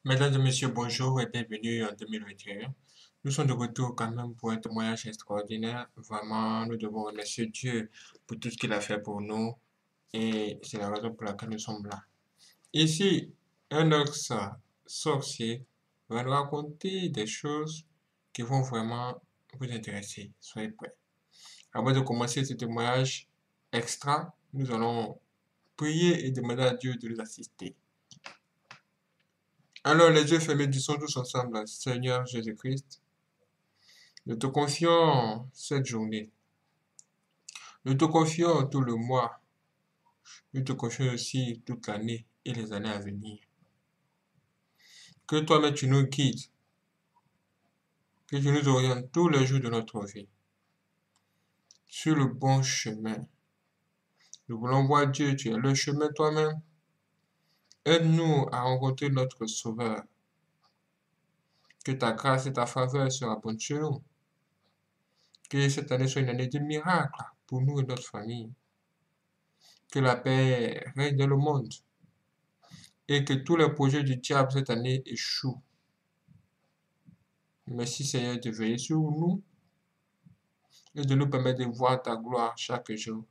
Mesdames et messieurs, bonjour et bienvenue en 2021. Nous sommes de retour quand même pour un témoignage extraordinaire. Vraiment, nous devons remercier Dieu pour tout ce qu'il a fait pour nous et c'est la raison pour laquelle nous sommes là. Ici, un ox sorcier va nous raconter des choses qui vont vraiment vous intéresser. Soyez prêts. Avant de commencer ce témoignage extra, nous allons prier et demander à Dieu de nous assister. Alors, les yeux fermés, disons tous ensemble, Seigneur Jésus-Christ, nous te confions cette journée. Nous te confions tout le mois. Nous te confions aussi toute l'année et les années à venir. Que toi-même tu nous guides. Que tu nous orientes tous les jours de notre vie sur le bon chemin. Nous voulons voir Dieu, tu es le chemin toi-même. Aide-nous à rencontrer notre Sauveur. Que ta grâce et ta faveur soient bonnes sur nous. Que cette année soit une année de miracles pour nous et notre famille. Que la paix règne dans le monde. Et que tous les projets du diable cette année échouent. Merci Seigneur de veiller sur nous et de nous permettre de voir ta gloire chaque jour.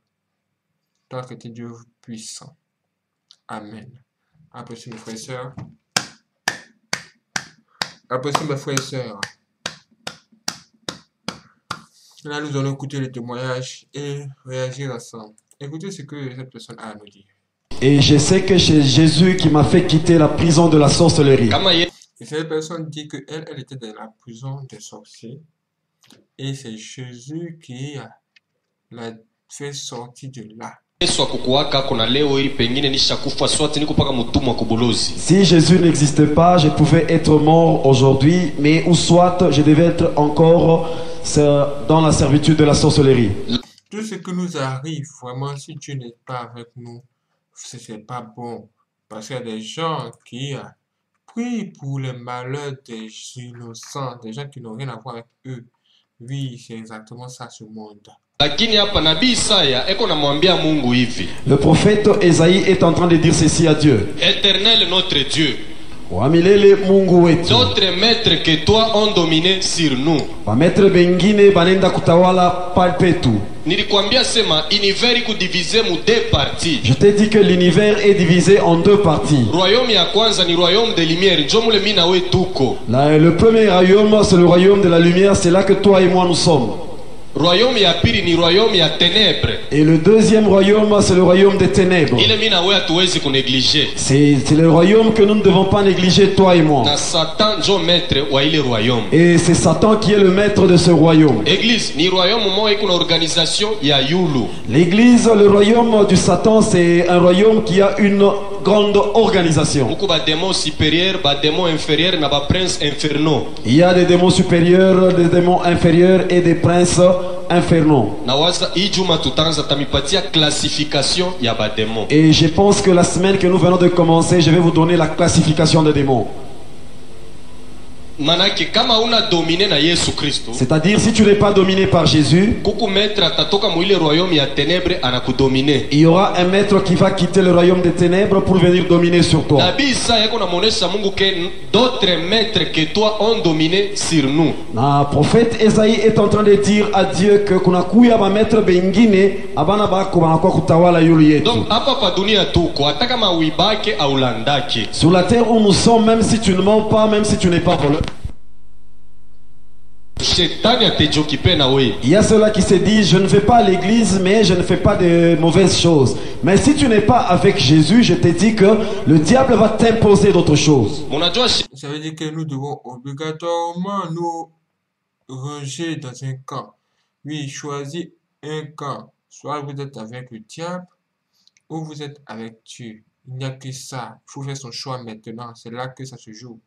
Toi que tu es Dieu puissant. Amen. Applaudissez mes frères et sœurs. Applaudissez mes frères et sœurs. Là, nous allons écouter le témoignage et réagir ensemble. Écoutez ce que cette personne a à nous dire. Et je sais que c'est Jésus qui m'a fait quitter la prison de la sorcellerie. Et cette personne dit qu'elle était dans la prison des sorciers. Et c'est Jésus qui l'a fait sortir de là. Si Jésus n'existait pas, je pouvais être mort aujourd'hui, mais ou soit je devais être encore dans la servitude de la sorcellerie. Tout ce qui nous arrive, vraiment, si Dieu n'est pas avec nous, ce n'est pas bon. Parce qu'il y a des gens qui prient pour les malheurs des innocents, des gens qui n'ont rien à voir avec eux. Oui, c'est exactement ça ce monde. Le prophète Esaïe est en train de dire ceci à Dieu. Éternel notre Dieu, d'autres maîtres que toi ont dominé sur nous. Nilikwambia sema univers iko divisé mu deux parties. Je t'ai dit que l'univers est divisé en deux parties. Royaume ya kwanza ni royaume de lumière, njo mule mimi na wewe tuko. Le premier royaume, c'est le royaume de la lumière, c'est là que toi et moi nous sommes. Royaume ya pili ni royaume ya ténèbres. Et le deuxième royaume, c'est le royaume des ténèbres. Ile mimi na wewe hatuwezi kunegliger. C'est le royaume que nous ne devons pas négliger, toi et moi. Na Satan njo maître wa ile royaume. Et c'est Satan qui est le maître de ce royaume. Église ni royaume moja iko na organisation ya yulu. L'église, le royaume du Satan, c'est un royaume qui a une grande organisation. Beaucoup ba démons supérieurs, ba démons inférieurs na ba princes infernaux. Il y a des démons supérieurs, des démons inférieurs et des princes infernaux. Et je pense que la semaine que nous venons de commencer, je vais vous donner la classification des démons. C'est-à-dire, si tu n'es pas dominé par Jésus, il y aura un maître qui va quitter le royaume des ténèbres pour venir dominer sur toi. Le prophète Esaïe est en train de dire à Dieu que kunakuya ba maître bengine abana bako banakuwa kutawala yulu yetu. Sur la terre où nous sommes, même si tu ne mens pas, même si tu n'es pas voleur, il y a ceux-là qui se disent je ne vais pas à l'église mais je ne fais pas de mauvaises choses. Mais si tu n'es pas avec Jésus, je te dis que le diable va t'imposer d'autres choses. Ça veut dire que nous devons obligatoirement nous ranger dans un camp. Oui, choisis un camp. Soit vous êtes avec le diable ou vous êtes avec Dieu. Il n'y a que ça. Il faut faire son choix maintenant. C'est là que ça se joue.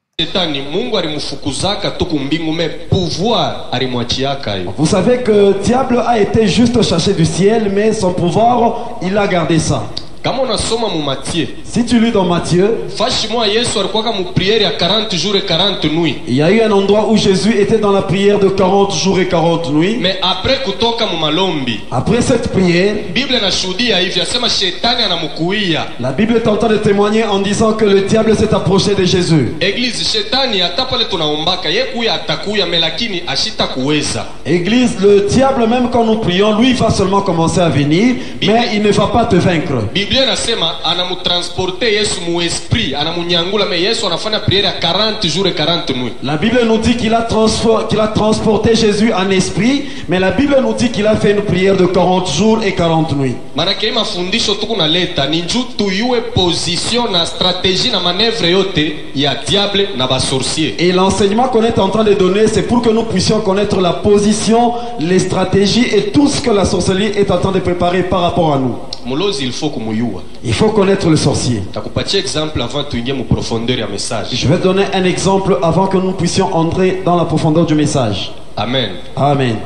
Vous savez que le diable a été juste cherché du ciel, mais son pouvoir, il a gardé ça. Kama unasoma mu Matthieu, Si tu lis dans Matthieu, fashi mwa Yesu alikuwa mu prière ya 40 jours et 40 nuits. il y a eu un endroit où Jésus était dans la prière de 40 jours et 40 nuits. Mais après kutoka mu malombi, Après cette prière, Biblia inashuhudia hivi, asema shetani anamukuia. la Bible est en train de témoigner en disant que le diable s'est approché de Jésus. Église, shetani hata pale tunaombaka ye kuya atakuya, lakini ashita kuweza. Église, le diable, même quand nous prions, lui va seulement commencer à venir, mais il ne va pas te vaincre. Biblia inasema anamutransporte Yesu mu esprit, anamunyangula, mais Yesu anafanya prière ya 40 jours et 40 nuits. La Bible nous dit qu'il a transporté Jésus en esprit, mais la Bible nous dit qu'il a fait une prière de 40 jours et 40 nuits. Manake mafundisho tukunaleta ni njuu tuyue position na stratégie na manœuvre yote ya diable na basorcier. Et l'enseignement qu'on est en train de donner, c'est pour que nous puissions connaître la position, les stratégies et tout ce que la sorcellerie est en train de préparer par rapport à nous. Mulozi il faut kumuyua. Il faut connaître le sorcier. Takupatia exemple avant tuingie mu profondeur ya message. Je vais donner un exemple avant que nous puissions entrer dans la profondeur du message. Amen. Amen.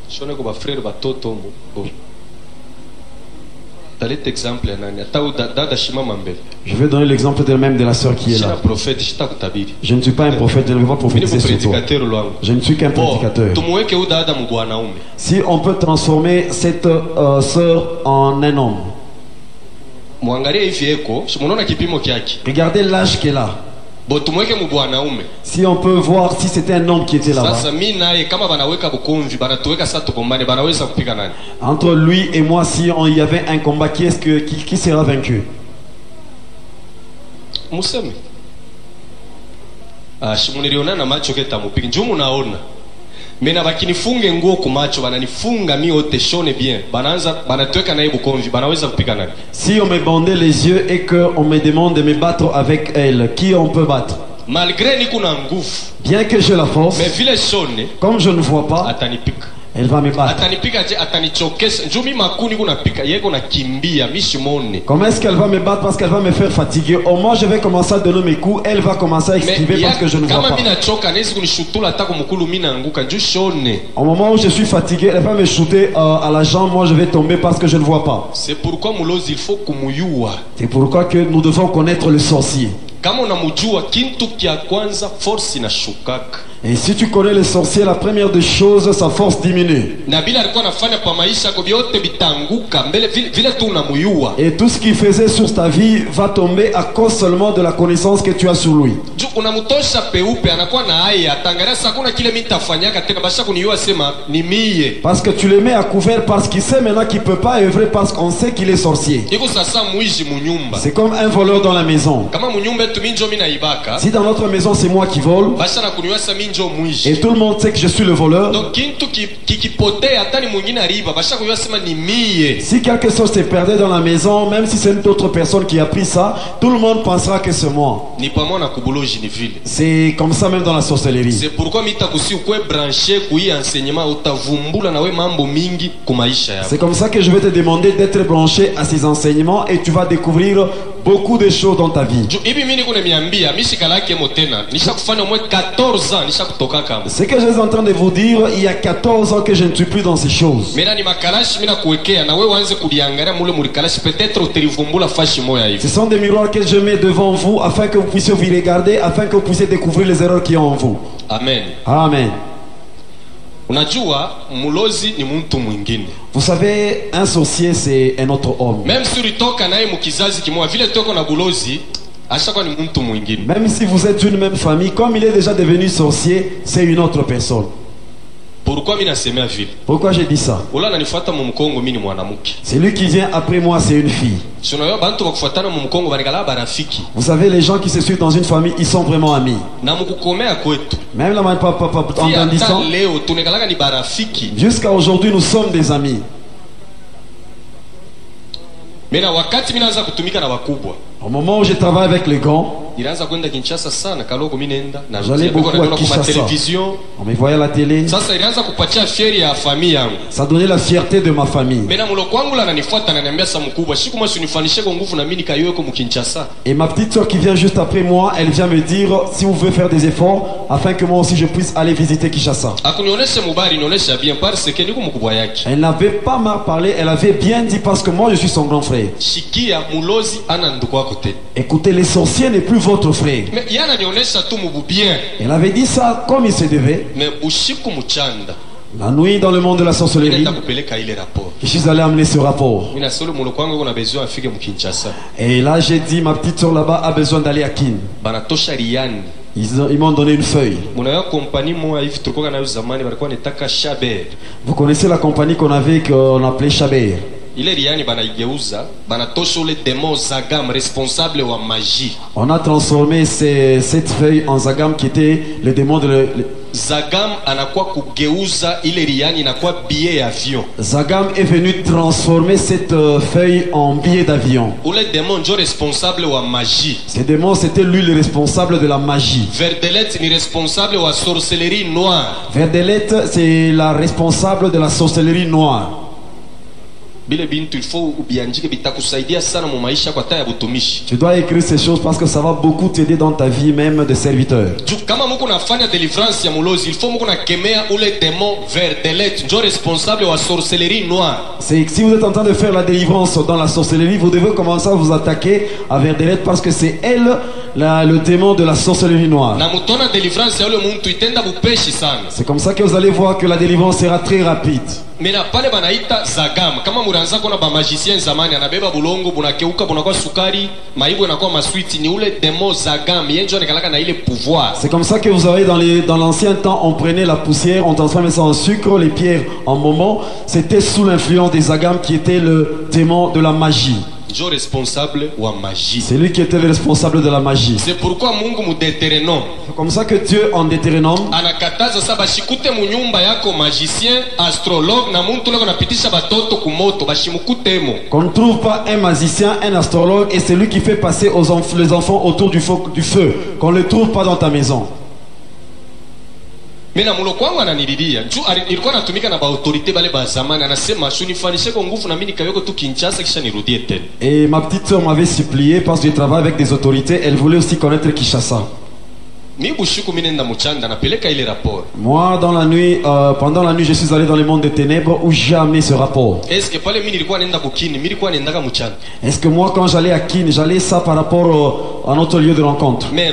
Shone ko ba frère batoto mu. Bon. Talete exemple ya nani? Ata dada shimama mbele. Je vais donner l'exemple même de la sœur qui est Shina là. prophète, shita kutabiri. Je ne suis pas un prophète, je ne vais pas Mimi prophétiser sur toi. prédicateur lwangu. Je ne suis qu'un prédicateur. Tumuweke u dada mu bwanaume. Si on peut transformer cette sœur en un homme, Muangalie hivi eko, munaona kipimo kyake. regardez l'âge qu'elle a. Bo tumweke mu bwanaume. Si on peut voir si c'était un homme qui était là-bas. Sasa mimi naye kama banaweka bukomvi, banatuweka sasa tukombane, banaweza kupiga nani? Entre lui et moi, si il y avait un combat, qui sera vaincu? Museme. Shimuniliona na macho keta mupigi. Njoo munaona. Mena bakinifunge nguo ku macho, bananifunga mi ote shone bien. Banatuweka naye bukomvi, banaweza kupiga nani? Si on me bandait les yeux et qu'on me demande de me battre avec elle, qui on peut battre? Malgré niko na nguvu, Bien que j'ai la force, mais vile shone comme je ne vois pas, atanipika. elle va me battre. Atanipika je atanichokesha. Njoo mi makuni kuna pika, yeko na kimbia, mi shimone. Comment est-ce qu'elle va me battre? Parce qu'elle va me faire fatiguer. Au moins, je vais commencer à donner mes coups. Elle va commencer à esquiver parce que je ne vois kama pas. mimi nachoka nezi kunishutula hata kumukulu mimi naanguka. Njoo shone. Au moment où je suis fatigué, elle va me shooter à la jambe. Moi, je vais tomber parce que je ne vois pas. C'est pourquoi mulozi il faut kumuyua. C'est pourquoi que nous devons connaître le sorcier. Kama unamujua kintu kya kwanza force inashukaka. Et si tu connais le sorcier, la première des choses, sa force diminue. Na bila alikuwa anafanya pa maisha yako vyote bitanguka mbele vile tu unamuyua. Et tout ce qu'il faisait sur ta vie va tomber à cause seulement de la connaissance que tu as sur lui. Juu unamtosha peupe anakuwa na haya atangalia sasa kuna kile mimi nitafanyaka tena basha kuniyua sema ni mie. Parce que tu le mets à couvert parce qu'il sait maintenant qu'il ne peut pas œuvrer parce qu'on sait qu'il est sorcier. Iko sasa muishi munyumba. C'est comme un voleur dans la maison. Kama munyumba tu minjo mimi naibaka. Si dans notre maison c'est moi qui vole, Basha na kuniyua sasa minjo muishi. et tout le monde sait que je suis le voleur, Donc kintu kikipotea hata ni mwingine ariba basha kuniyua sema ni mie. si quelque chose se perdait dans la maison, même si c'est une autre personne qui a pris ça, tout le monde pensera que c'est moi. Ni pamoja na kubuloji ni vile. C'est comme ça même dans la sorcellerie. C'est pourquoi mitakusi ukwe branché kui enseignement utavumbula nawe mambo mingi kumaisha yako. C'est comme ça que je vais te demander d'être branché à ces enseignements et tu vas découvrir beaucoup de choses dans ta vie. Hivi mimi niko nimeambia mishikalake motena nishakufanya mwe 14 ans nishakutoka kama. Ce que je suis en train de vous dire, il y a 14 ans que je ne suis plus dans ces choses. Mena ni makalashi mina kuwekea na wewe uanze kuliangalia mule mulikalashi peut-être utelivumbula fashi moya hivi. Ce sont des miroirs que je mets devant vous afin que vous puissiez vous regarder, afin que vous puissiez découvrir les erreurs qu'il y a en vous. Amen. Amen. Unajua mulozi ni mtu mwingine. Vous savez, un sorcier c'est un autre homme. Même si ulitoka naye mukizazi kimoja vile toko na bulozi ashakuwa ni mtu mwingine. Même si vous êtes d'une même famille, comme il est déjà devenu sorcier, c'est une autre personne. Pourquoi mimi nasemea vile? Pourquoi j'ai dit ça? Ula ananifuata mu Mkongo mimi ni mwanamke. Celui qui vient après moi, c'est une fille. Si unayo bantu bakufuatana mu Mkongo banikala barafiki. Vous savez, les gens qui se suivent dans une famille, ils sont vraiment amis. Na mukukomea kwetu. Même là, en grandissant, leo tunekalaka ni barafiki. jusqu'à aujourd'hui, nous sommes des amis. Mena wakati mimi naanza kutumika na wakubwa. Au moment où je travaille avec les grands, Nilianza kwenda Kinshasa sana kaloko mimi nenda na j'allais beaucoup à Kinshasa. télévision. On me voyait à la télé. Sasa ilianza kupatia fieri ya familia yangu. Ça donnait la fierté de ma famille. Mena muloko wangu la ananifuata na ananiambia sa mkubwa, siku mwa unifanishe kwa nguvu na mimi nikaiweko mu Kinshasa. Et ma petite soeur qui vient juste après moi, elle vient me dire, si vous voulez faire des efforts, afin que moi aussi je puisse aller visiter Kinshasa. Akunionyesha mubari nionyesha bien parce que niko mkubwa yake. Elle n'avait pas mal parlé, elle avait bien dit parce que moi je suis son grand frère. Shikia mulozi ana ndugu wako te. Écoutez, les sorciers n'est plus votre frère. Mais yana nionyesha tu mubu bien. Elle avait dit ça comme il se devait. Mais ushiku mchanda. La nuit dans le monde de la sorcellerie, je suis allé amener ce rapport. Et là j'ai dit ma petite soeur là-bas a besoin d'aller à Kin. Ils m'ont donné une feuille. Vous connaissez la compagnie qu'on avait qu'on appelait Chaber. On a transformé cette feuille en Zagam qui était le démon de Zagam anakuwa kugeuza ile riani inakuwa billet avion. Zagam est venu transformer cette feuille en billet d'avion. Ule démon ndio responsable wa magie. Ce démon c'était lui le responsable de la magie. Verdelette ni responsable wa sorcellerie noire. Verdelette c'est la responsable de la sorcellerie noire. Bile bintu il faut ubiandike bitakusaidia sana mu maisha kwa taya butumishi. Tu dois écrire ces choses parce que ça va beaucoup t'aider dans ta vie même de serviteur. Kama muko nafanya délivrance ya mulozi, il faut muko nakemea ule démon verdelette ndio responsable wa sorcellerie noire. C'est si vous êtes en train de faire la délivrance dans la sorcellerie, vous devez commencer à vous attaquer à Verdelette parce que c'est elle le démon de la sorcellerie noire. Na mutona délivrance ya ule muntu itenda bupeshi sana. C'est comme ça que vous allez voir que la délivrance sera très rapide. Mais na pale banaita Zagam. Kama muranza kona ba magicien zamani anabeba bulongo bunakeuka bunakuwa sukari, maibu yanakuwa maswiti, ni ule démon Zagam yenjo nekalaka na ile pouvoir. C'est comme ça que vous avez dans l'ancien temps, on prenait la poussière, on transformait ça en sucre, les pierres en moment. C'était sous l'influence des Zagam qui était le démon de la magie. Responsable wa magie. C'est lui qui était le responsable de la magie. C'est pourquoi Mungu mu Deutéronome. C'est comme ça que Dieu en Deutéronome anakataza sasa bashikute mu nyumba yako magicien, astrologue na muntu leko napitisha batoto ku moto bashimukutemo. Qu'on ne trouve pas un magicien, un astrologue et celui qui fait passer les enfants autour du feu. Qu'on ne le trouve pas dans ta maison. Mena muloko wangu ananililia. Nilikuwa natumika na ba autorité bale ba zamani anasema shunifanishe kwa nguvu na mimi nikaweko tu Kinshasa kisha nirudie tena. Et ma petite soeur m'avait supplié parce que je travaille avec des autorités, elle voulait aussi connaître Kinshasa. Moi, dans la nuit, pendant la nuit, je suis allé dans le monde des ténèbres où j'ai amené ce rapport. Est-ce que moi, quand j'allais à Kin, j'allais ça par rapport à notre lieu de rencontre? Mais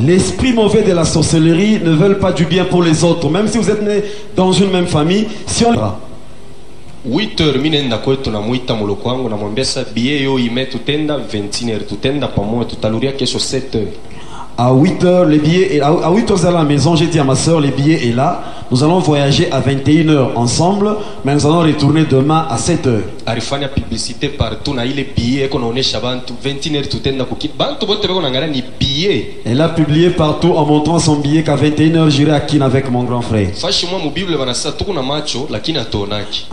l'esprit mauvais de la sorcellerie ne veulent pas du bien pour les autres. Même si vous êtes nés dans une même famille, si on 8h mimi nenda kwetu namuita muloko wangu namwambia sasa bie yo ime tutenda 21h tutenda pamoja tutaluria kesho 7h. À 8h les billets à 8h à la maison, j'ai dit à ma soeur les billets est là. Nous allons voyager à 21h ensemble, mais nous allons retourner demain à 7h. Alifanya publicité partout na ile billet eko naonesha bantu 21h tutenda kukit bantu bote beko nangara ni billet. Elle a publié partout en montrant son billet qu'à 21h j'irai à Kin avec mon grand frère. Fashi moi mu Bible banasa tuko na macho lakini atonaki.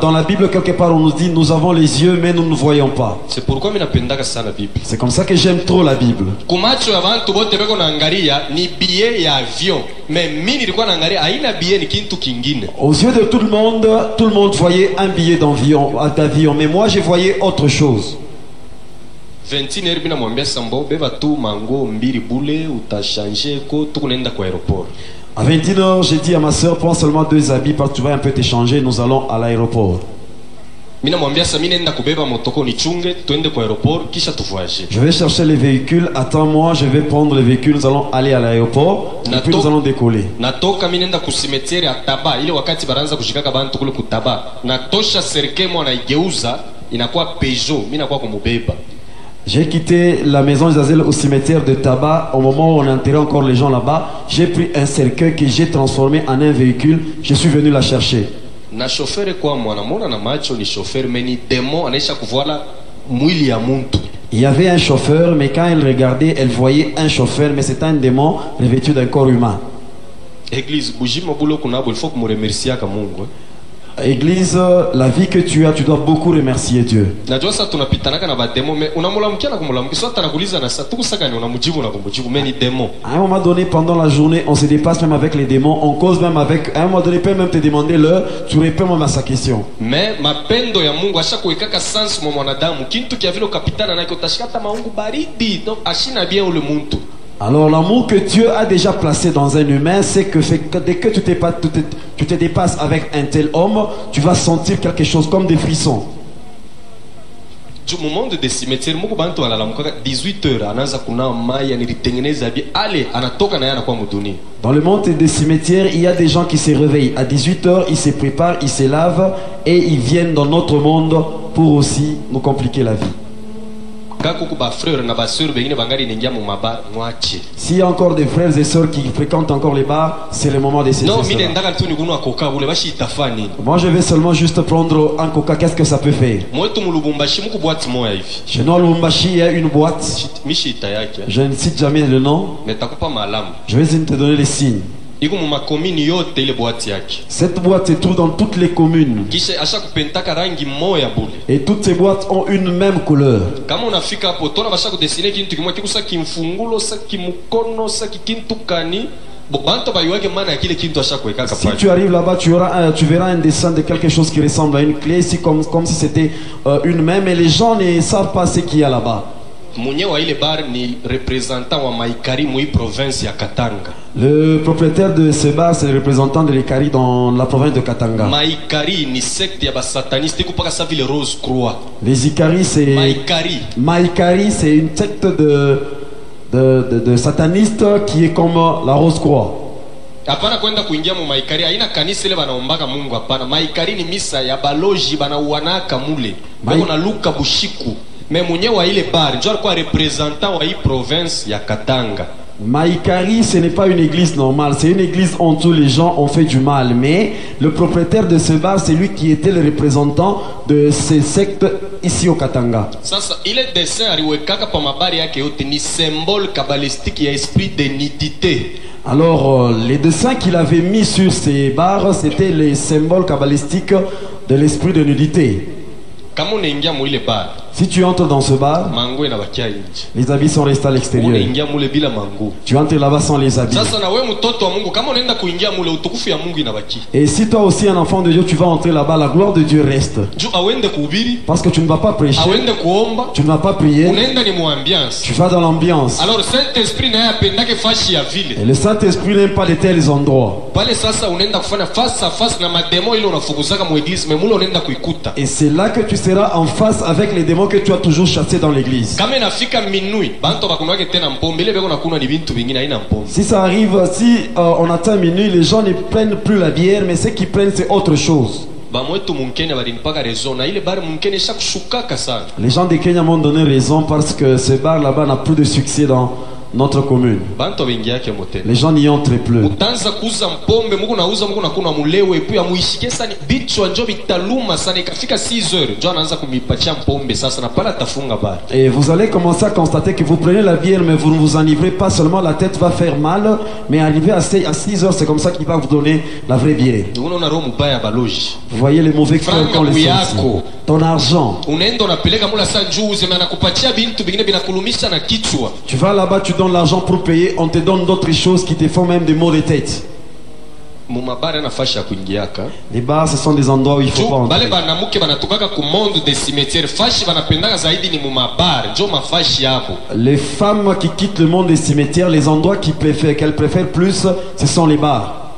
Dans la Bible quelque part on nous dit nous avons les yeux mais nous ne voyons pas. C'est pourquoi mimi napendaka sana Bible. C'est comme ça que j'aime trop la Bible. Kumacho ya bantu bote beko naangalia ni billet ya avion, mais mimi nilikuwa naangalia haina billet ni kintu kingine. Aux yeux de tout le monde voyait un billet d'avion, mais moi je voyais autre chose. 21h bina mwambia sambo beba tu mango mbili bule utashanje ko tukunenda kwa aéroport. À 21h, j'ai dit à ma soeur prends seulement 2 habits parce que tu vas un peu t'échanger, nous allons à l'aéroport. Mina mwambia sasa mimi nenda kubeba motoko nichunge twende kwa aéroport kisha tu voyager. Je vais chercher les véhicules, attends-moi, je vais prendre les véhicules, nous allons aller à l'aéroport et puis nous allons décoller. Natoka mimi nenda ku cimetière ya Taba ile wakati baranza kushikaka bantu kule kutaba. Natosha serikali mwana igeuza inakuwa Peugeot, mimi nakuwa kumubeba. J'ai quitté la maison d'Azel au cimetière de Tabac. Au moment où on enterrait encore les gens là-bas, j'ai pris un cercueil que j'ai transformé en un véhicule. Je suis venu la chercher. Na chauffeur kwa mwanamona na macho ni chauffeur mais ni démon anaisha kuvoila mwili ya muntu. Il y avait un chauffeur mais quand elle regardait, elle voyait un chauffeur mais c'était un démon revêtu d'un corps humain. Église bujima bulo kunabo il faut que mu remercier ka Mungu. Église, la vie que tu as, tu dois beaucoup remercier Dieu. Najua sasa tunapitanaka na bademo me unamulamkia na kumlamkia sio atanakuuliza na sasa tukusaka ni unamjibu na kumjibu mais ni demo. À un moment donné, pendant la journée, on se dépasse même avec les démons, on cause même avec. À un moment donné, il peut même te demander l'heure, tu réponds même à sa question. Mais mapendo ya Mungu ashakuwekaka sans mwa mwanadamu kintu kia vile ukapitana nacho utashikata maungu baridi donc ashina bien ule muntu. Alors l'amour que Dieu a déjà placé dans un humain, c'est que dès que tu te dépasses avec un tel homme, tu vas sentir quelque chose comme des frissons. Du moment de cimetière Mungu bantu analamkaka 18h anaanza kunawa mai anilitengeneza bien ale anatoka na yana kwa muduni. Dans le monde des cimetières, il y a des gens qui se réveillent à 18h, ils se préparent, ils se lavent et ils viennent dans notre monde pour aussi nous compliquer la vie. S'il y a encore des frères et sœurs qui fréquentent encore les bars, c'est le moment de se faire. Moi je vais seulement juste prendre un coca, qu'est-ce que ça peut faire? Chez nous à Lubumbashi, il y a une boîte. Je ne cite jamais le nom. Je vais te donner les signes. Cette boîte se trouve dans toutes les communes. Et toutes ces boîtes ont une même couleur. Si tu arrives là-bas, tu verras un dessin de quelque chose qui ressemble à une clé, comme si c'était une même, et les gens ne savent pas ce qu'il y a là-bas. Le propriétaire de ce bar, c'est le représentant de l'Ikari dans la province de Katanga. Les Ikari, c'est Maïkari, c'est une secte de satanistes qui est comme la Rose Croix. Hapana kwenda kuingia mu maikari haina kanisa ile banaombaka Mungu hapana. Maikari ni misa ya baloji banauanaka mule. Bako na Luka Bushiku. Mais mwenyewe wa ile bar ndio alikuwa representant wa hii province ya Katanga. Maïkari, ce n'est pas une église normale, c'est une église où tous les gens ont fait du mal. Mais le propriétaire de ce bar, c'est lui qui était le représentant de ces sectes ici au Katanga. Sasa ile dessin aliwekaka pa mabari yake yote ni symbole kabbalistique ya esprit de nudité. Alors, les dessins qu'il avait mis sur ces barres, c'était les symboles kabbalistiques de l'esprit de nudité. Si tu entres dans ce bar, les habits sont restés à l'extérieur. Tu entres là-bas sans les habits. Et si toi aussi un enfant de Dieu, tu vas entrer là-bas, la gloire de Dieu reste. Parce que tu ne vas pas prêcher, tu ne vas pas prier, tu vas dans l'ambiance. Et le Saint-Esprit n'aime pas de tels endroits. Et c'est là que tu seras en face avec les démons que tu as toujours chassés dans l'église. Si ça arrive, si on atteint minuit, les gens ne prennent plus la bière, mais ce qu'ils prennent c'est autre chose. Les gens de Kenya m'ont donné raison parce que ce bar là-bas n'a plus de succès dans notre commune. Les gens n'y entrent plus. Et vous allez commencer à constater que vous prenez la bière mais vous ne vous enivrez pas seulement, la tête va faire mal, mais arrivé à 6 heures, c'est comme ça qu'il va vous donner la vraie bière. Vous voyez les mauvais cœurs qu'on les sent. Ton argent. Tu vas là-bas, tu donnes l'argent pour payer, on te donne d'autres choses qui te font même des maux de tête. Les bars, ce sont des endroits où il faut pas entrer. Les femmes qui quittent le monde des cimetières, les endroits qu'elles préfèrent plus, ce sont les bars.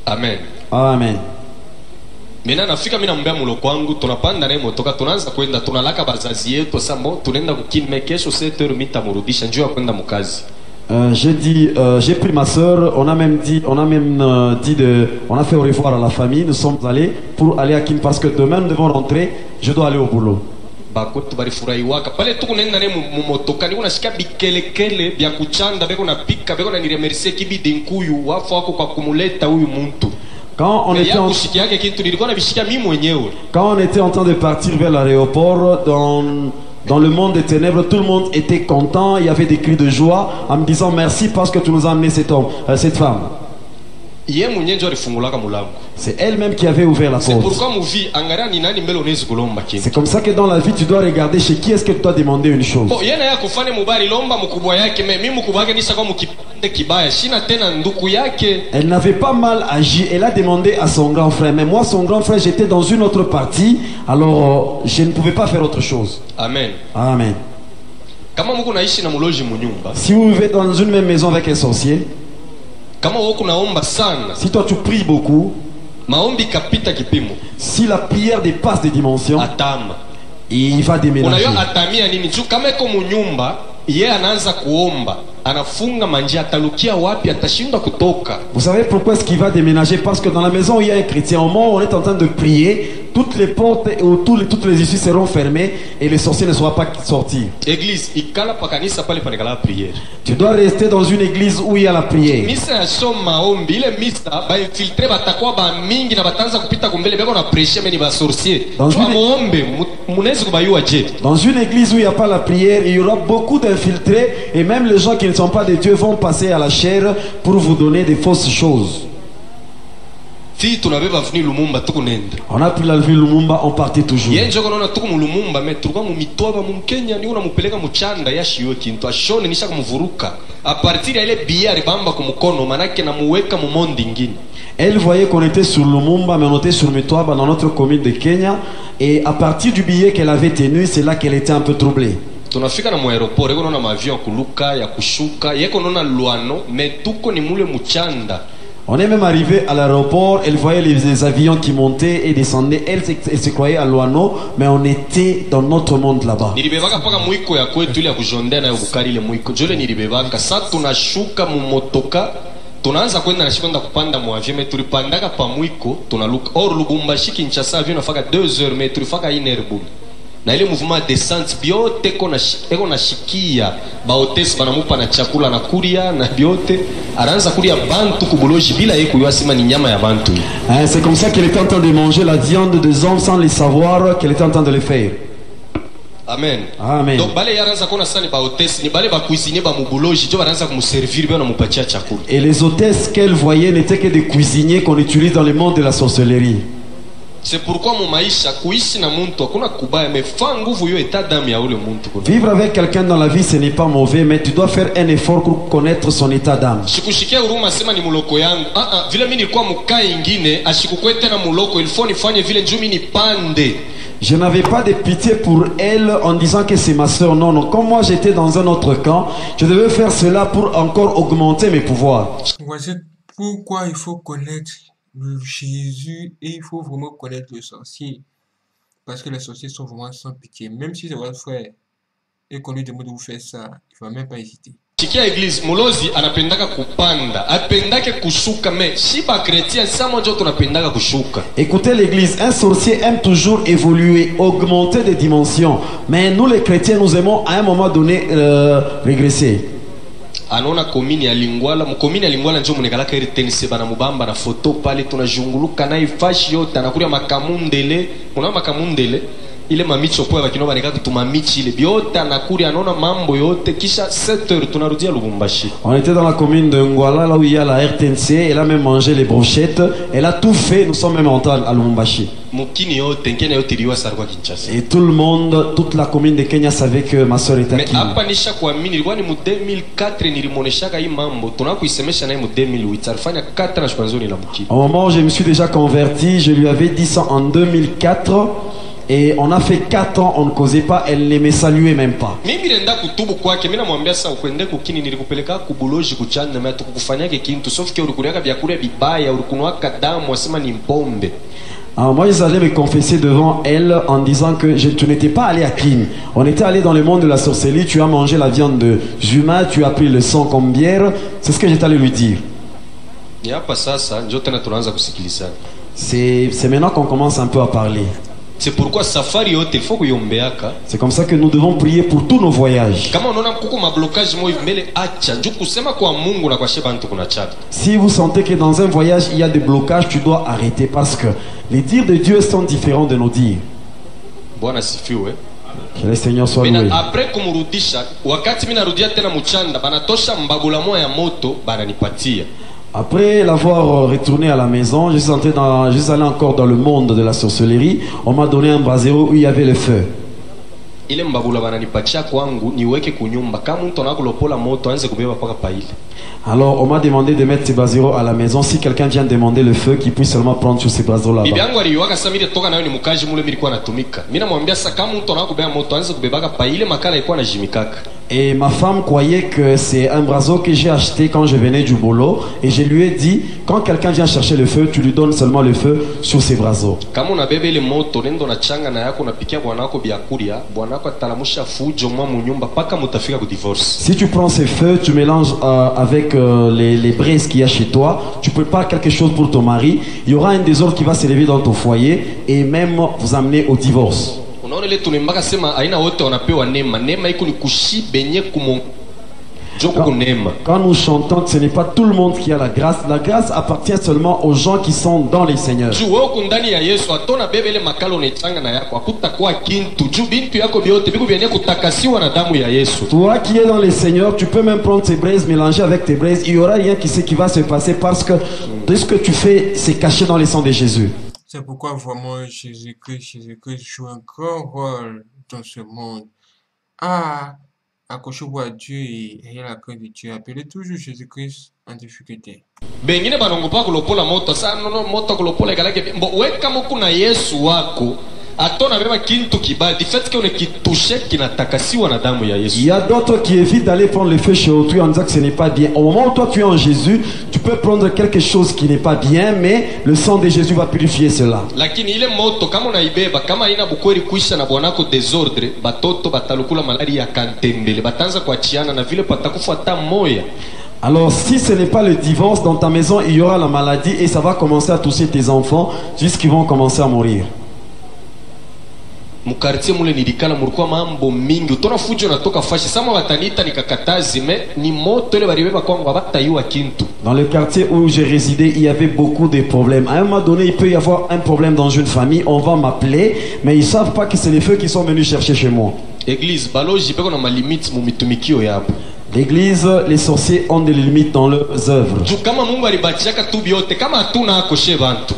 Amen. Amen. Mena nafika mimi naambia muloko wangu tunapanda naye motoka tunaanza kwenda tunalaka bazazi yetu sambo tunaenda kukilme kesho 7h mitamurudisha njoo kwenda mkazi. J'ai pris ma soeur, on a fait au revoir à la famille, nous sommes allés pour aller à Kin parce que demain nous devons rentrer, je dois aller au boulot. Bakotu barifurahiwaka pale tu kunaenda naye mumotoka niko nasikia bikelekele bya kuchanda beko na pika beko na niremercier kibidi nkuyu wafu wako kwa kumuleta huyu muntu. Quand on était en train de partir vers l'aéroport, dans le monde des ténèbres, tout le monde était content, il y avait des cris de joie en me disant merci parce que tu nous as amené cet homme, cette femme. ye mwenye njo alifungulaka mulango. C'est elle-même qui avait ouvert la C'est porte. pourquoi muvi angalia ni nani mbele unaweza kulomba C'est kintu. comme ça que dans la vie, tu dois regarder chez qui est-ce que tu dois demander une chose. Bo yeye naye kufanya mubali lomba mkubwa yake mimi mkubwa yake nisha kwa mkipande kibaya shina tena nduku yake. Elle n'avait pas mal agi. Elle a demandé à son grand frère. Mais moi, son grand frère, j'étais dans une autre partie. Alors, je ne pouvais pas faire autre chose. Amen. Amen. Kama mko naishi na muloji munyumba, Si vous vivez dans une même maison avec un sorcier, kama wako naomba sana, si toi tu pries beaucoup, maombi kapita kipimo, si la prière dépasse des dimensions, atama. il va déménager. Unajua atamia nini? Juu kama iko munyumba, yeye anaanza kuomba, anafunga manjia, atalukia wapi, atashindwa kutoka. Vous savez pourquoi est-ce qu'il va déménager? Parce que dans la maison où il y a un chrétien, au moment où on est en train de prier, toutes les portes ou toutes les issues seront fermées et le sorcier ne saura pas sortir. Église, ikala pa kanisa pale panekala prière. Tu dois rester dans une église où il y a la prière. Misa ya soma maombi, ile misa ba infiltre batakuwa ba mingi na batanza kupita kumbele beko na pressure meni ba sorcier. Dans Kwa une- muombe, munezi kubayua je. Dans une église où il n'y a pas la prière, il y aura beaucoup d'infiltrés et même les gens qui ne sont pas de Dieu vont passer à la chair pour vous donner des fausses choses. Fi tunabeba vini Lumumba tukunenda. On a pris la ville Lumumba, on partait toujours. Yeye njoko naona tuku mu Lumumba me tulikuwa mu mitwaba mu Kenya ni unamupeleka muchanda yashiwe kintu ashone nisha kumvuruka. A partir ya ile bia ribamba kumukono manake namuweka mu monde ingine. Elle voyait qu'on était sur Lumumba, mais on était sur Mitwaba dans notre commune de Kenya. Et à partir du billet qu'elle avait tenu, c'est là qu'elle était un peu troublée. Tunafika na mu aeroport yeko naona maavion ya kuluka ya kushuka yeko naona luano me tuko ni mule muchanda. On est même arrivé à l'aéroport, elle voyait les avions qui montaient et descendaient. Elle se croyait à Luano, mais on était dans notre monde là-bas. Nilibebaka paka mwiko ya kwetu ile ya kujondea nayo bukari ile mwiko. Jole nilibebaka. Sasa tunashuka mu motoka. Tunaanza kwenda na shikwenda kupanda mu avion, mais tulipandaka pa mwiko, tunaluka. Or Lubumbashi Kinshasa avion nafaka 2 heures, mais tulifaka 1 heure buli. Na ile mouvement descente biote eko na shikia ba hotesi banamupa na chakula na kuria na biote anaanza kuria bantu kubuloji bila yeye kuyua sima ni nyama ya bantu. Hein, c'est comme ça qu'elle était en train de manger la viande des hommes sans les savoir qu'elle était en train de le faire. Amen. Amen. Donc bale yaraanza kona sana ba hotesi ni bale ba cuisiner ba mubuloji jo banaanza kumservir bana mupatia chakula. Et les hôtesses qu'elle voyait n'étaient que des cuisiniers qu'on utilise dans le monde de la sorcellerie. C'est pourquoi mu maisha kuishi na muntu hakuna kubaya mefa nguvu yo état d'âme ya ule muntu kuna. Vivre avec quelqu'un dans la vie, ce n'est pas mauvais, mais tu dois faire un effort pour connaître son état d'âme. Sikushikia huruma sema ni muloko yangu. Vile mimi nilikuwa mkaa ingine ashikukwete na muloko ilifo nifanye vile njoo mimi nipande. Je n'avais pas de pitié pour elle en disant que c'est ma soeur. Non, non. Comme moi j'étais dans un autre camp, je devais faire cela pour encore augmenter mes pouvoirs. Voici pourquoi il faut connaître Jésus et il faut vraiment connaître le sorcier. Parce que les sorciers sont vraiment sans pitié. Même si c'est votre frère et qu'on lui demande de vous faire ça, il ne va même pas hésiter. Chikia église mulozi anapendaka kupanda, apendake kushuka me shiba chrétien sama njo tunapendaka kushuka. Écoutez l'église, un sorcier aime toujours évoluer, augmenter des dimensions. Mais nous les chrétiens, nous aimons à un moment donné régresser. Anaona komini ya Lingwala, mkomini ya Lingwala njo munekalaka iri tenise bana mubamba na foto pale tunajunguluka na ifashi yote anakuria makamundele, una makamundele ile mamicho poa bakino baneka kutumamichi ile biote anakuria anaona mambo yote kisha 7 heures tunarudia Lubumbashi. On était dans la commune de Ngwala, là où il y a la RTNC, elle a même mangé les brochettes, elle a tout fait, nous sommes même entrés à Lubumbashi. Mukini yote nkenya yote iliwa sarwa Kinshasa. Et tout le monde, toute la commune de Kenya savait que ma soeur était à Mais Kenya. hapa nisha kuamini ilikuwa ni mu 2004 nilimoneshaka hii mambo tunakuisemesha naye mu 2008 alifanya 4 na shukranzoni la mukini. Au moment où je me suis déjà converti, je lui avais dit ça en 2004 et on a fait 4 ans, on ne causait pas, elle ne me saluait même pas. Mimi nenda kutubu kwake, mimi namwambia sasa ukwende kukini nilikupeleka kubuloji kuchana na tukufanyake kintu sauf que ulikuriaka vyakula vibaya ulikunwaka damu wasema ni mpombe. Alors moi, ils allaient me confesser devant elle en disant que tu n'étais pas allé à Kin. On était allé dans le monde de la sorcellerie, tu as mangé la viande de humain, tu as pris le sang comme bière. C'est ce que j'étais allé lui dire. Ni hapa sasa ndio tena tunaanza kusikilizana. C'est maintenant qu'on commence un peu à parler. C'est pourquoi safari yote il faut kuyombeaka. C'est comme ça que nous devons prier pour tous nos voyages. Kama unaona mkuko mablocage moyo mbele acha, njoo kusema kwa Mungu na kwa sheba ntu kuna chata. Si vous sentez que dans un voyage il y a des blocages, tu dois arrêter parce que les dires de Dieu sont différents de nos dires. Bwana sifiwe. Que le Seigneur soit loué. Après kumurudisha, wakati mimi narudia tena mchanda, banatosha mbabula moya ya moto bananipatia. Après l'avoir retourné à la maison, je suis allé encore dans le monde de la sorcellerie. On m'a donné un brasero où il y avait le feu. Ile mbabula bananipatia kwangu niweke kunyumba kama mtu anakulopola moto anze kubeba paka paile. Alors on m'a demandé de mettre ces braseros à la maison. Si quelqu'un vient demander le feu, qu'il puisse seulement prendre sur ces braseros là-bas. Bibi yangu aliwaka sasa mimi toka nayo ni mkaji mule milikuwa natumika. Mimi namwambia sasa kama mtu anakubeba moto anze kubebaka paile makala ilikuwa najimikaka. Et ma femme croyait que c'est un braseau que j'ai acheté quand je venais du boulot. Et je lui ai dit, quand quelqu'un vient chercher le feu, tu lui donnes seulement le feu sur ces braseaux. Kama unabeba ile moto nendo na changa na yako unapikia bwanako biakulia, bwanako atalamusha fujo mwa munyumba paka mutafika ku divorce. Si tu prends ces feux, tu mélanges avec les braises qu'il y a chez toi, tu prépares quelque chose pour ton mari, il y aura un désordre qui va s'élever dans ton foyer et même vous amener au divorce. Unaona ile tunembaka sema aina wote wanapewa neema. Neema iko ni kushi benye kumo. Quand nous chantons, ce n'est pas tout le monde qui a la grâce. La grâce appartient seulement aux gens qui sont dans les Seigneurs. Toi qui es dans les Seigneurs, tu peux même prendre tes braises, mélanger avec tes braises. Il n'y aura rien qui va se passer parce que tout ce que tu fais, c'est caché dans le sang de Jésus. C'est pourquoi vraiment Jésus-Christ joue un grand rôle dans ce monde. Accrochez-vous à Dieu et ayez la crainte de Dieu. Appelez toujours Jésus-Christ en difficulté. Bengine banongopa kulopola moto sa no moto kulopola galake mbo weka moku na Yesu wako atona beba kintu kibali fait que on kitouché kinatakasiwa na damu ya Yesu. Il y a d'autres qui évitent d'aller prendre le feu chez autrui en disant que ce n'est pas bien. Au moment où toi tu es en Jésus, tu peux prendre quelque chose qui n'est pas bien, mais le sang de Jésus va purifier cela. Lakini ile moto kama unaibeba kama ina bukweli kuisha na bwanako desordre batoto batalukula malaria ya kantembele batanza kuachiana na vile patakufa hata moya. Alors si ce n'est pas le divorce dans ta maison, il y aura la maladie et ça va commencer à toucher tes enfants jusqu'ils vont commencer à mourir. Mukartie mule nilikala mulikuwa mambo mingi utona fujo natoka fashi sama watanita nikakatazi me ni moto ile baribeba kwangu abatayua kintu. Dans le quartier où j'ai résidé, il y avait beaucoup de problèmes. À un moment donné, il peut y avoir un problème dans une famille, on va m'appeler, mais ils savent pas que c'est les feux qui sont venus chercher chez moi. Église baloji peko na malimits mu mitumikio yapo. L'église, les sorciers ont des limites dans leurs œuvres.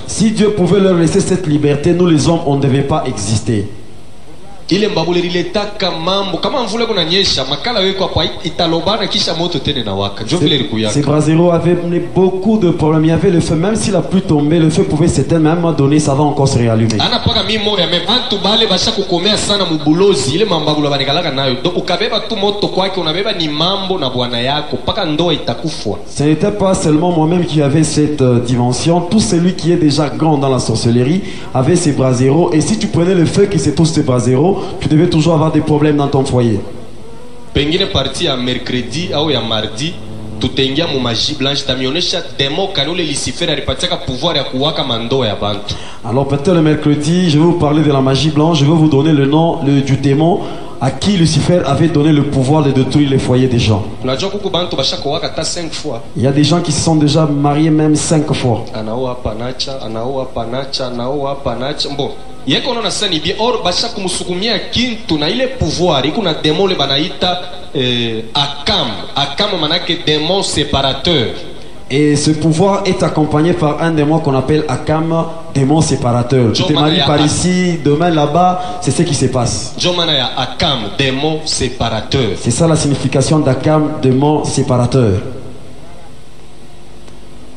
Si Dieu pouvait leur laisser cette liberté, nous les hommes, on ne devait pas exister. Ile mbabule liletaka mambo kama mvule kunanyesha makala weko hapo italobana kisha moto tena na waka ndio vile likuyaka. Ces braseros avaient mené beaucoup de problèmes. Il y avait le feu, même si la pluie tombait, le feu pouvait s'éteindre, mais à un moment donné, ça va encore se réallumer. Ana paka mimi moya même bantu bale basha kukomea sana mubulozi ile mambagula banikalaka nayo donc ukabeba tu moto kwake unabeba ni mambo na bwana yako paka ndoa itakufwa. Ce n'était pas seulement moi-même qui avait cette dimension. Tout celui qui est déjà grand dans la sorcellerie avait ses braseros, et si tu prenais le feu qui se touche ces braseros, tu devais toujours avoir des problèmes dans ton foyer. Pengine parti ya mercredi au ya mardi tutengia mu magie blanche tamionesha demo kanule Lucifer alipataka pouvoir ya kuwaka mandoa ya bantu. Alors peut-être le mercredi, je vais vous parler de la magie blanche, je vais vous donner le nom du démon à qui Lucifer avait donné le pouvoir de détruire les foyers des gens. Il y a des gens qui se sont déjà mariés même 5 fois. Bon. Yeko nona sani bi or basha kumsukumia kintu na ile pouvoir iko na démon le banaita akam manake démon séparateur. Et ce pouvoir est accompagné par un démon qu'on appelle Akam, démon séparateur. Tu te maries par ici, demain là-bas, c'est ce qui se passe. Akam, démon séparateur. C'est ça la signification d'Akam, démon séparateur.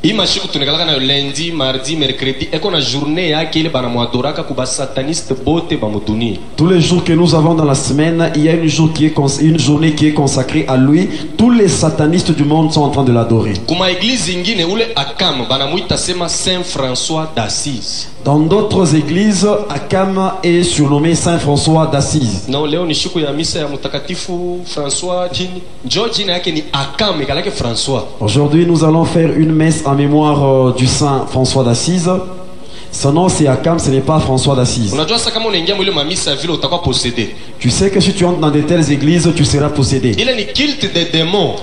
Imagine que tu n'as lundi, mardi, mercredi, et qu'on a journée à qui les banamouadoraka kuba sataniste bote bamuduni. Tous les jours que nous avons dans la semaine, il y a une journée qui est consacrée à lui. Tous les satanistes du monde sont en train de l'adorer. Kuma église ingine ule akam banamuita sema Saint François d'Assise. Dans d'autres églises, Akam est surnommé Saint François d'Assise. Non, leo ni siku ya misa ya mtakatifu François jini. George yake ni Akam ekalake François. Aujourd'hui, nous allons faire une messe en mémoire du Saint François d'Assise. Son nom c'est Akam, ce n'est pas François d'Assise. Tu sais que si tu entres dans de telles églises, tu seras possédé.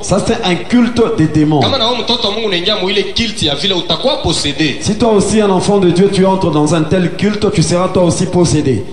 Ça c'est un culte des démons. Si toi aussi un enfant de Dieu, tu entres dans un tel culte, tu seras toi aussi possédé.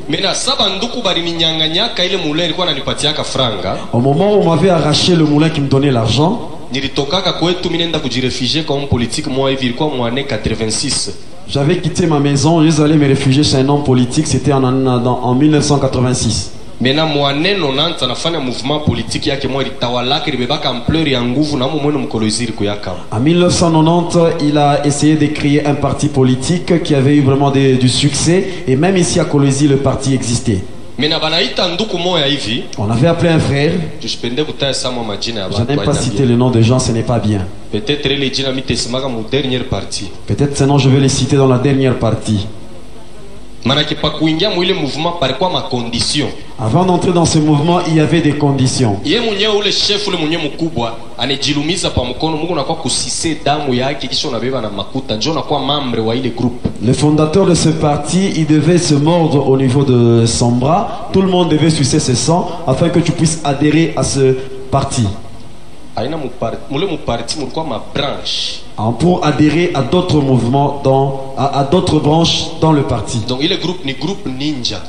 Au moment où on m'avait arraché le moulin qui me donnait l'argent, nilitokaka kwetu mimi nenda kujirefugie kwa homme politique moi hivi ilikuwa mwannée 86. J'avais quitté ma maison, je suis allé me réfugier chez un homme politique, c'était en 1986. Mena mwannée 90 anafanya mouvement politique yake moi litawalaka libebaka ampleur ya nguvu na mwenu mkoloziri kuyaka. En 1990, il a essayé de créer un parti politique qui avait eu vraiment du succès, et même ici à Kolwezi, le parti existait. Mena banaita nduku moya hivi. On avait appelé un frère. Je n'aime pas citer le nom de gens, ce n'est pas bien. Peut-être les jina mitesimaka mu dernière partie. Peut-être sinon je vais les citer dans la dernière partie. Manake pa kuingia mu ile mouvement par quoi ma condition. Avant d'entrer dans ce mouvement, il y avait des conditions. Ye mwenyewe ule chef ule mwenyewe mkubwa anajilumiza pa mkono Mungu nakuwa kusise damu yake kisha unabeba na makuta njoo nakuwa membre wa ile groupe. Le fondateur de ce parti, il devait se mordre au niveau de son bras. Tout le monde devait sucer ses sangs afin que tu puisses adhérer à ce parti. Pour adhérer à d'autres mouvements, à d'autres branches dans le parti. Donc il est groupe ninja.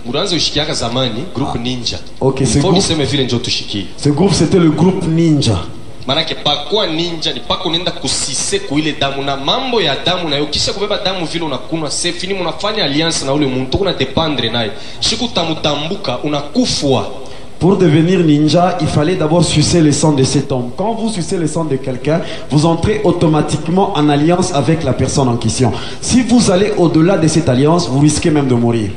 Groupe ninja. Ok, ce groupe c'était le groupe ninja. Manake pakwa ninja ni pako nenda kusise kuile damu na mambo ya damu na ukisha kubeba damu vile unakunwa c'est fini, mnafanya alliance na ule muntu kuna dependre naye siku tamutambuka unakufwa. Pour devenir ninja, il fallait d'abord sucer le sang de cet homme. Quand vous sucez le sang de quelqu'un, vous entrez automatiquement en alliance avec la personne en question. Si vous allez au-delà de cette alliance, vous risquez même de mourir.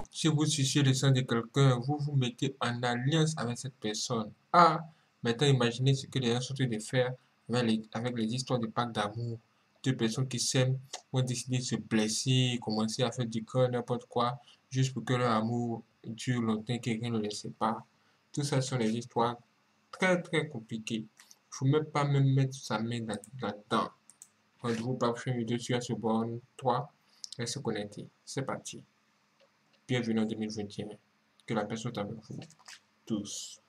Si vous sucez le sang de quelqu'un, vous vous mettez en alliance avec cette personne. Ah, maintenant imaginez ce que les gens sont en train de faire avec les histoires de pacte d'amour. Deux personnes qui s'aiment vont décider de se blesser, commencer à faire du corps, n'importe quoi, juste pour que leur amour dure longtemps, quelqu'un ne le sépare. Tout ça sont des histoires très très compliquées. Il ne faut même pas mettre sa main là-dedans. Rendez-vous par la prochaine vidéo sur Assoborn 3. Restez connectés. C'est parti. Bienvenue en 2021. Que la paix soit avec vous tous.